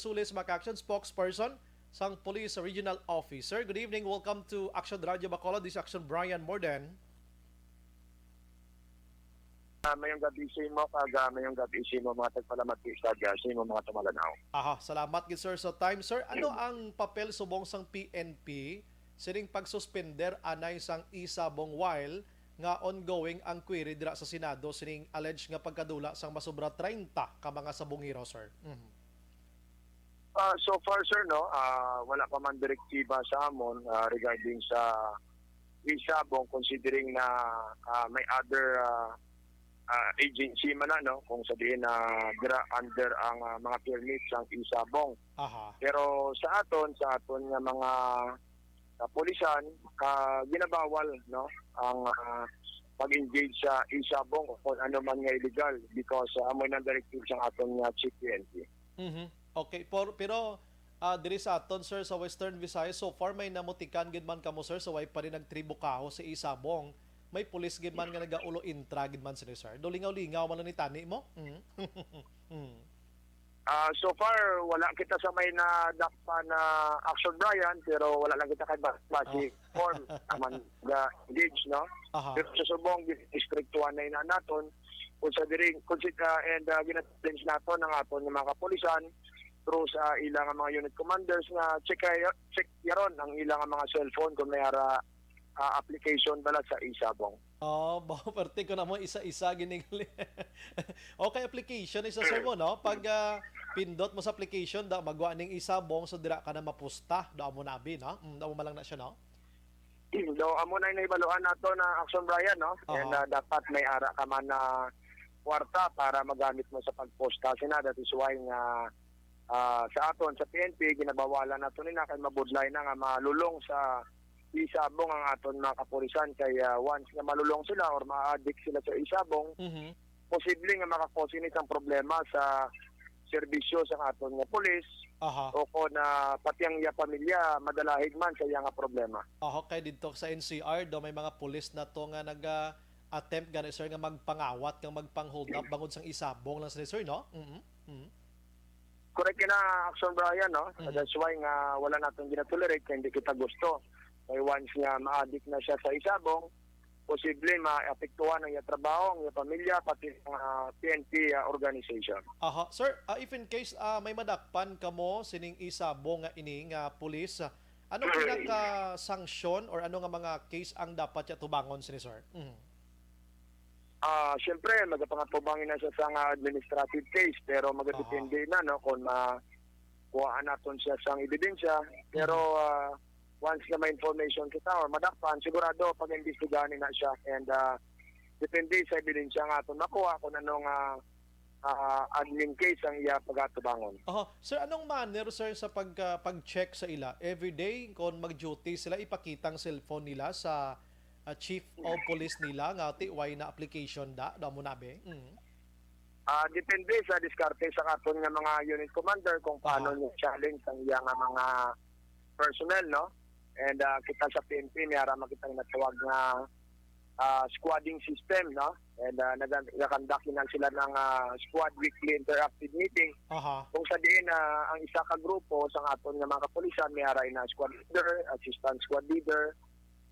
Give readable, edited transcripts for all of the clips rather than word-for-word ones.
Sulis, Maka-Action spokesperson sang Police Regional Officer. Good evening. Welcome to Action Radio Bacolod. This is Action Brian Morden. Mayong gabi sa imo, mayong gabi sa imo mga tagpalamat sa imo mga tumalanaw. Aha, salamat gid sir sa time. Sir, ano ang papel subong sang PNP sining pagsuspender anay sang isabong while nga ongoing ang query dira sa Senado sining alleged nga pagkadula sang masobra 30 ka mga sabongero, sir? So far sir no, wala pa man direktiba sa amon regarding sa isabong considering na may other agency man na no kung sabihin na under ang mga permits ang isabong. Aha. Pero sa aton nga mga kapulisan ginabawal no ang pag-engage sa isabong o kung ano man nga illegal because amoy ng directive sa aton nga Chief PNP. Okay, pero diri sa aton sir sa Western Visayas so far may namutikan gid man kamo sir so way pa rin nagtribukaho sa isabong. May pulis gid man nga nagaulo intra gid man sir. Do lingaw-lingaw man ni tani mo? So far, wala kita sa may nadakpa na Action Brian, pero wala lang kita kay basi form naman engage, no? Aha. Pero sa subong, district 1 na naton, kung sa diring, and ginatins naton ng aton ng mga kapulisan, through sa ilang mga unit commanders nga check yaron ang ilang mga cellphone kung may application bala sa isabong. Parte ko na mo isa-isa giningali. Okay, application isa sir mo no. Pag pindot mo sa application da magwa ning isabong so dira ka na mapusta do mo nabi no. Da mo malang na siya no. Do amo na ibaluan nato na Action Brian no. And dapat may ara ka man na kwarta para magamit mo sa pagposta sina that is why nga sa aton sa PNP ginabawalan nato nila kay mabudlay na nga malulong sa isabong ang aton mga kapulisan kaya once nga malulong sila or ma-addict sila sa isabong, posible nga makakosin ang problema sa serbisyo sa aton nga pulis. Aha. O ko na pati ang iya pamilya madalahig man sa iya nga problema. Kay dito sa NCR do may mga pulis na to nga attempt gani sir nga magpangawat kang magpang-hold up bangod sang isabong lang sir no. Correct na Action Brian no. That's why nga wala naton ginatolerate kaya hindi kita gusto. Kaya once nga ma-addict na siya sa isabong, posible maapektuhan ang iya trabaho, ang iya pamilya, pati ang PNP organization. Aha. Sir, if in case may madakpan kamo sining isabong nga ini nga pulis, anong pinaka-sanksyon or ano nga mga case ang dapat siya tubangon sini sir? Siyempre, magpangatubangin na siya sa administrative case, pero magadepende na no, kung kuhaan natin siya sa ebidensya. Pero once na may information kita or madakpan, sigurado pag-imbestigahan na siya and depende sa ebidensya nga ito nakuha kung anong admin case ang iya pagatubangon. Sir, anong manner sir sa pag-check sa ila? Everyday, kung mag-duty sila, ipakitang cellphone nila sa chief of police nila nga tiway na application da mo nabe? Depende sa diskarte sa katon nga mga unit commander kung paano niya challenge ang iya nga mga personnel, no? And kita sa PNP niyara makita nga tawag nga squadding system, no? And nag-conduct na sila ng squad weekly interactive meeting. Kung sa diin ang isa ka grupo sa aton nga mga kapulisan niyara na squad leader, assistant squad leader,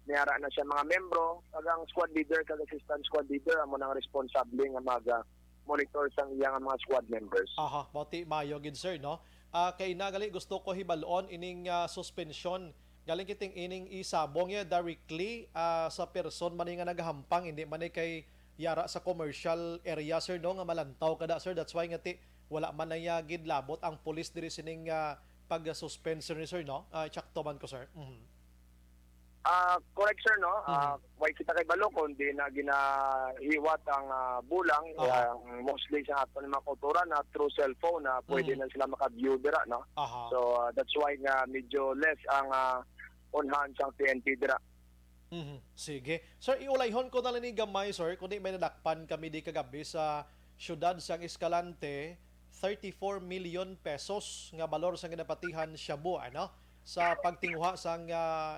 niyara na siya mga membro, ang squad leader kag assistant squad leader amo nang responsable nga monitor sang iyang mga squad members. Bauti mayo gid sir no. Kay nagali gusto ko hibalon ining suspension galing kiting ining isabong ya directly sa person man nga nagahampang hindi man kay yara sa commercial area sir no nga malantaw kada sir that's why nga wala man na gid labot ang police diri sining pag-suspend sir no. Check to man ko sir. Correct sir no. Why kita kay balo kundi na ginahiwat ang bulang mostly sa aton mga kultura na through cellphone na pwede na sila maka-view dira no. So that's why nga medyo less ang on hand sang PNP dira. Sige. Sir, iulayhon ko na lang ni gamay sir kundi may nadakpan kami di kagabi sa syudad sang Escalante 34 million pesos nga balor sa ginapatihan Shabu ano sa pagtinguha sang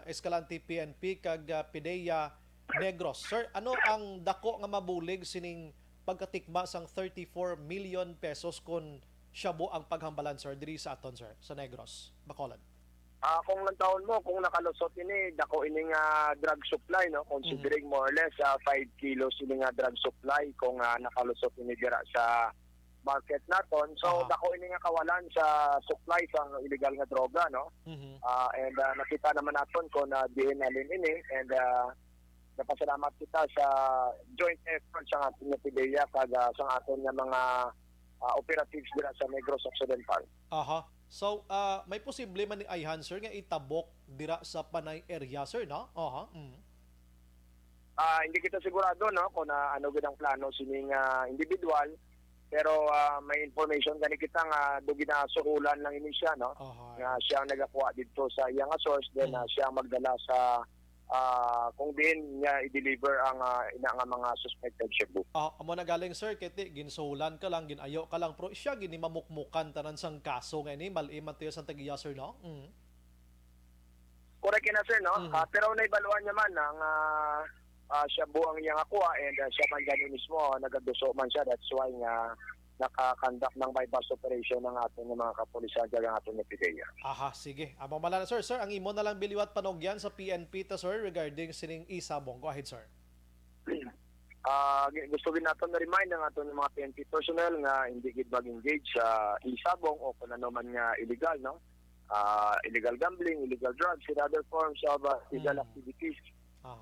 Escalante PNP kag PIDEA Negros. Sir, ano ang dako nga mabulig sining pagkatikma sang 34 million pesos kun Shabu ang paghambalan, sir, diri sa aton, sir, sa Negros, Bacolod? Kung ng taon mo, kung nakalusot ini, dako ini nga drug supply, no? Considering more or less 5 kilos ini nga drug supply kung nakalusot ini dira sa market naton. So, dako ini nga kawalan sa supply sa illegal nga droga, no? And nakita naman naton kung diin alin ini, and napasalamat kita sa joint effort sa ating nga PIDEA kag sa aton nga mga operatives dira sa Negros Occidental. Aha. So, may posible man ni Ayhan, sir, nga itabok dira sa Panay area, sir, no? Aha. Hindi kita sigurado, no, kung ano gid ang plano sining individual, pero may information gani kita nga do ginasuhulan lang ini siya, no? Nga siya ang nagakuha dito sa iyang source, then siya ang magdala sa kung din niya i-deliver ang ina nga mga suspected Shabu. Amo na galing, sir, kiti ginsuhulan ka lang, ginayo ka lang, pero siya gini mamukmukan tanan sang kaso nga ini maliman tayo sa tagiya, sir, no? Correct na, sir, no? Pero naibaluan niya man ang Shabu ang iyang akuha, and siya man gani mismo nagaduso man siya. That's why nga nakakandak ng bypass operation ng ating mga kapulisan kag ang ating PIDEA. Aha, sige. Amo malala, sir. Sir, ang imo na lang biliwat panogyan sa PNP ta, sir, regarding sining isabong. Go ahead, sir. Gusto din natin na-remind ang ating mga PNP personnel nga hindi gid mag-engage sa isabong o kung ano man nga illegal, no? Illegal gambling, illegal drugs, and other forms of illegal activities.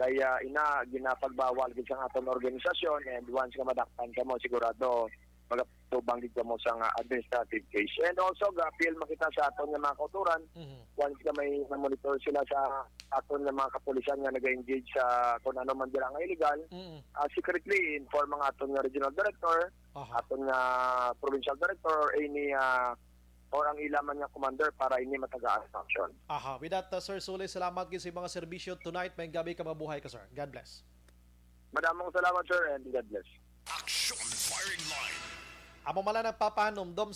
Kaya ginapagbawal gid sa ating organisasyon, and once ka madakpan ka mo, sigurado magtubang dito mo sa administrative case. And also, appeal makita sa aton nga mga kauturan, once na may monitor sila sa aton nga mga kapulisan nga nag-engage sa kung ano man dila nga illegal, secretly inform ang aton nga regional director, aton nga provincial director, or any or ang ilaman nga commander para ini matagaan sa action. Aha. With that, sir, Suli, salamat gid sa mga serbisyo tonight. May gabi ka mabuhay ka, sir. God bless. Madamong salamat, sir, and God bless. Action Firing Line. Amo mala nagpapanomdom